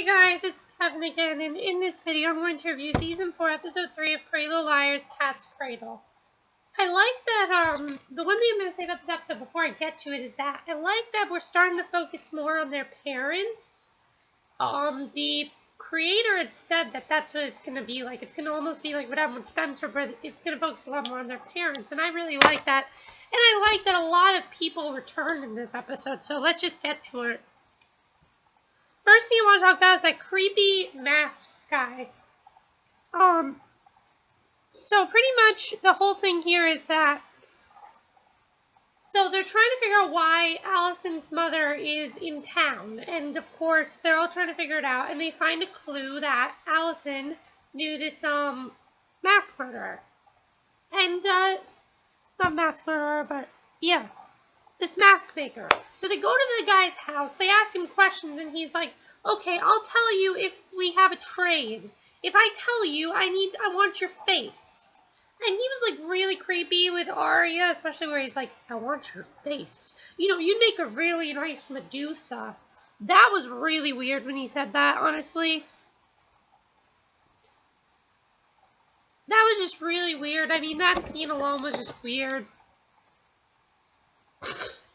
Hey guys, it's Kevin again, and in this video I'm going to review Season 4, Episode 3 of Cradle, Liar's Cat's Cradle. I like that, the one thing I'm going to say about this episode before I get to it is that I like that we're starting to focus more on their parents. The creator had said that that's what it's going to be like. It's going to almost be like what happened with Spencer, but it's going to focus a lot more on their parents, and I really like that. And I like that a lot of people returned in this episode, so let's just get to it. First thing I want to talk about is that creepy mask guy. So pretty much the whole thing here is that, so they're trying to figure out why Allison's mother is in town, and of course they're all trying to figure it out, and they find a clue that Allison knew this, mask murderer. And, not mask murderer, but, yeah. This mask maker. So they go to the guy's house, they ask him questions, and he's like, okay, I'll tell you if we have a trade. If I tell you, I want your face. And he was like really creepy with Arya, especially where he's like, I want your face. You know, you'd make a really nice Medusa. That was really weird when he said that, honestly. That was just really weird. I mean, that scene alone was just weird.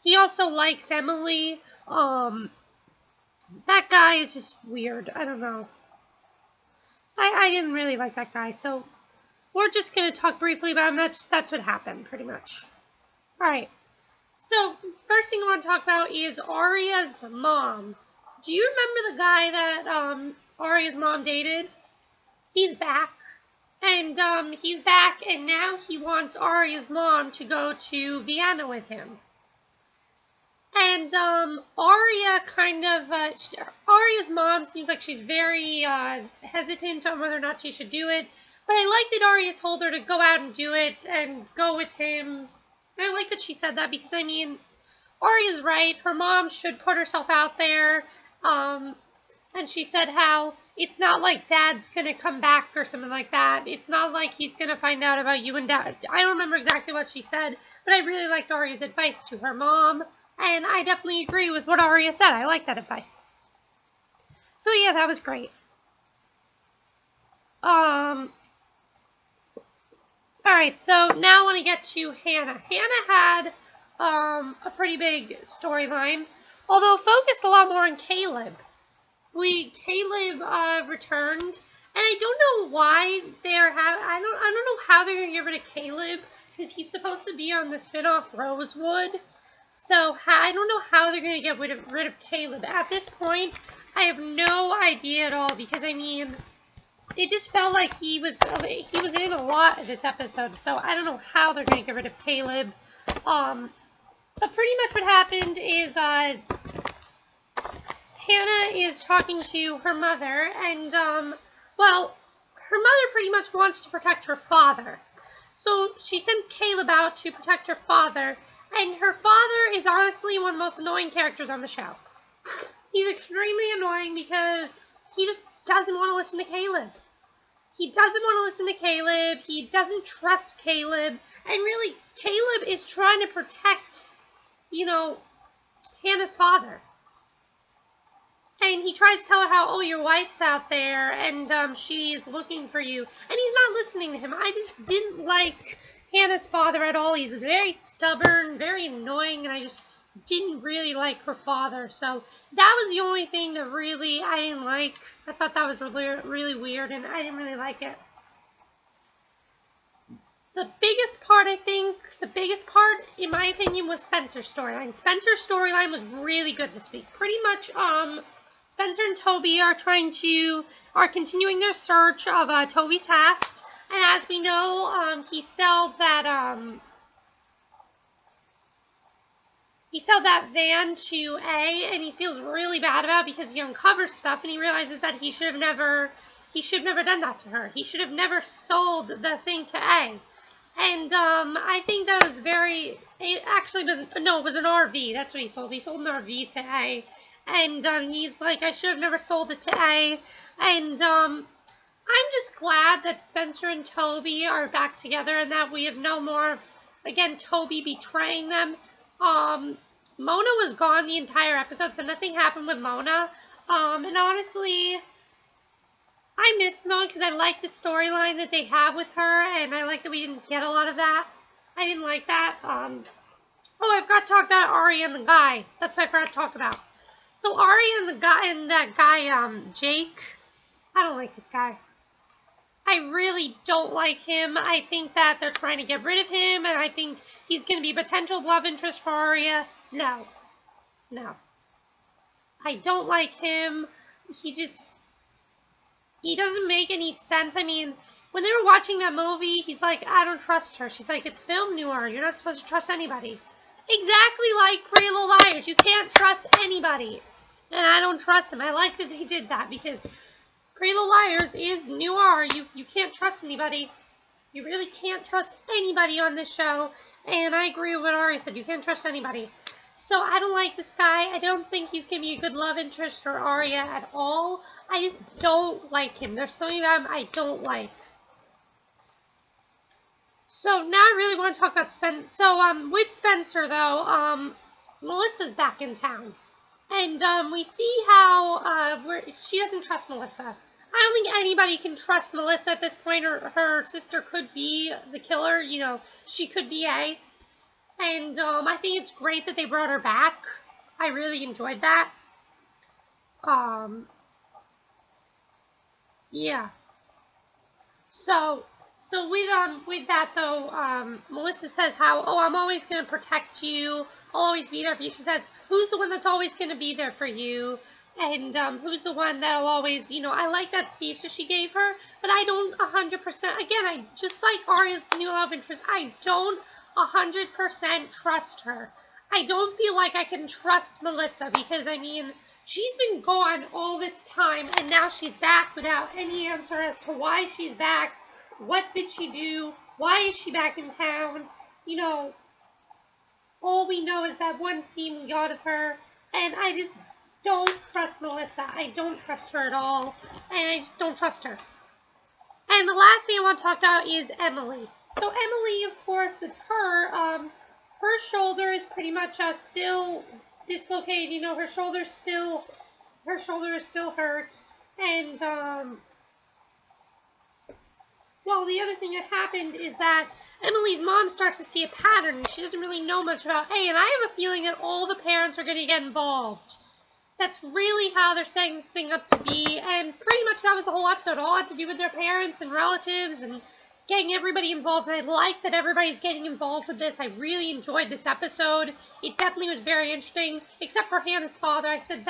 He also likes Emily. That guy is just weird. I don't know. I didn't really like that guy, so we're just going to talk briefly about him. That's what happened, pretty much. Alright. So, first thing I want to talk about is Arya's mom. Do you remember the guy that Arya's mom dated? He's back. And he's back, and now he wants Arya's mom to go to Vienna with him. And, Arya kind of, Arya's mom seems like she's very, hesitant on whether or not she should do it. But I like that Arya told her to go out and do it and go with him. And I like that she said that because, I mean, Arya's right. Her mom should put herself out there. And she said how it's not like Dad's gonna come back or something like that. It's not like he's gonna find out about you and Dad. I don't remember exactly what she said, but I really liked Arya's advice to her mom. And I definitely agree with what Arya said. I like that advice. So yeah, that was great. Alright, so now I want to get to Hannah. Hannah had a pretty big storyline, although focused a lot more on Caleb. Caleb returned, and I don't know why I don't know how they're gonna get rid of Caleb, because he's supposed to be on the spin-off Rosewood. So I don't know how they're going to get rid of Caleb. At this point, I have no idea at all, because, I mean, it just felt like he was in a lot of this episode, so I don't know how they're going to get rid of Caleb. But pretty much what happened is, Hannah is talking to her mother, and, well, her mother pretty much wants to protect her father. So she sends Caleb out to protect her father. And her father is honestly one of the most annoying characters on the show. He's extremely annoying because he just doesn't want to listen to Caleb. He doesn't want to listen to Caleb. He doesn't trust Caleb. And really, Caleb is trying to protect, you know, Hannah's father. And he tries to tell her how, oh, your wife's out there and she's looking for you. And he's not listening to him. I just didn't like Hannah's father at all. He was very stubborn, very annoying, and I just didn't really like her father. So that was the only thing that really I didn't like. I thought that was really weird, and I didn't really like it. The biggest part, in my opinion, was Spencer's storyline. Spencer's storyline was really good this week. Pretty much, Spencer and Toby are continuing their search of Toby's past. And as we know, he sold that van to A, and he feels really bad about it because he uncovers stuff, and he realizes that he should have never done that to her. He should have never sold the thing to A. And I think that was it was an RV. That's what he sold. He sold an RV to A. And he's like, I should have never sold it to A. And I'm just glad that Spencer and Toby are back together and that we have no more of, again, Toby betraying them. Mona was gone the entire episode, so nothing happened with Mona. And honestly, I missed Moan because I like the storyline that they have with her, and I like that we didn't get a lot of that. I didn't like that. Oh, I forgot to talk about Aria and the guy. That's what I forgot to talk about. So Aria and the guy and that guy, Jake. I don't like this guy. I really don't like him. I think that they're trying to get rid of him, and I think he's going to be a potential love interest for Aria. No. No. I don't like him. He doesn't make any sense. I mean, when they were watching that movie, he's like, I don't trust her. She's like, it's film noir. You're not supposed to trust anybody. Exactly like Pretty Little Liars. You can't trust anybody. And I don't trust him. I like that they did that because Pretty Little Liars is noir. You can't trust anybody. You really can't trust anybody on this show. And I agree with what Ari said. You can't trust anybody. So I don't like this guy. I don't think he's going to be a good love interest for Aria at all. I just don't like him. There's something about him I don't like. So now I really want to talk about Spencer. So with Spencer though, Melissa's back in town. And we see how she doesn't trust Melissa. I don't think anybody can trust Melissa at this point. Her sister could be the killer. You know, she could be A. And I think it's great that they brought her back. I really enjoyed that. Yeah. So with that though, Melissa says how, oh, I'm always going to protect you. I'll always be there for you. She says, who's the one that's always going to be there for you? And who's the one that'll always, you know, I like that speech that she gave her, but I don't 100%, again, I just like Aria's new love interest, I don't 100% trust her. I don't feel like I can trust Melissa because, I mean, she's been gone all this time and now she's back without any answer as to why she's back. What did she do? Why is she back in town? You know, all we know is that one scene we got of her, and I just don't trust Melissa. I don't trust her at all, and I just don't trust her. And the last thing I want to talk about is Emily. So Emily, of course, with her, her shoulder is pretty much still dislocated. You know, her shoulder is still hurt, and well, the other thing that happened is that Emily's mom starts to see a pattern, and she doesn't really know much about A, and I have a feeling that all the parents are going to get involved. That's really how they're setting this thing up to be, and pretty much that was the whole episode. All had to do with their parents and relatives and getting everybody involved, and I like that everybody's getting involved with this. I really enjoyed this episode. It definitely was very interesting, except for Hannah's father. I said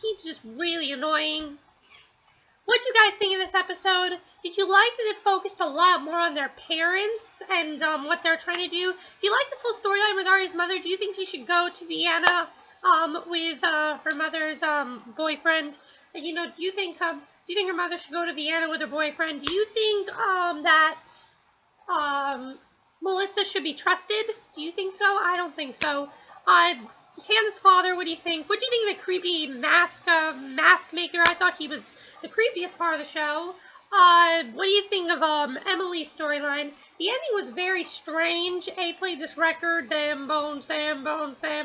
he's just really annoying. What do you guys think of this episode? Did you like that it focused a lot more on their parents and what they're trying to do? Do you like this whole storyline with Aria's mother? Do you think she should go to Vienna with her mother's boyfriend? You know, do you think her mother should go to Vienna with her boyfriend? Do you think that Melissa should be trusted? Do you think so? I don't think so. Hannah's father, what do you think? What do you think of the creepy mask maker? I thought he was the creepiest part of the show. What do you think of Emily's storyline? The ending was very strange. A played this record, them bones, them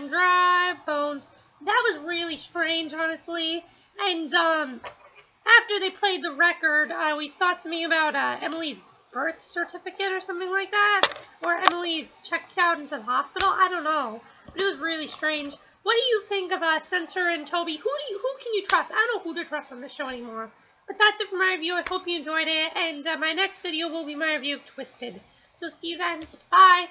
dry bones. That was really strange, honestly. And after they played the record, we saw something about Emily's birth certificate or something like that, or Emily's checked out into the hospital. I don't know, but it was really strange. What do you think of Spencer and Toby? Who can you trust? I don't know who to trust on this show anymore. But that's it for my review. I hope you enjoyed it, and my next video will be my review of Twisted. So see you then. Bye.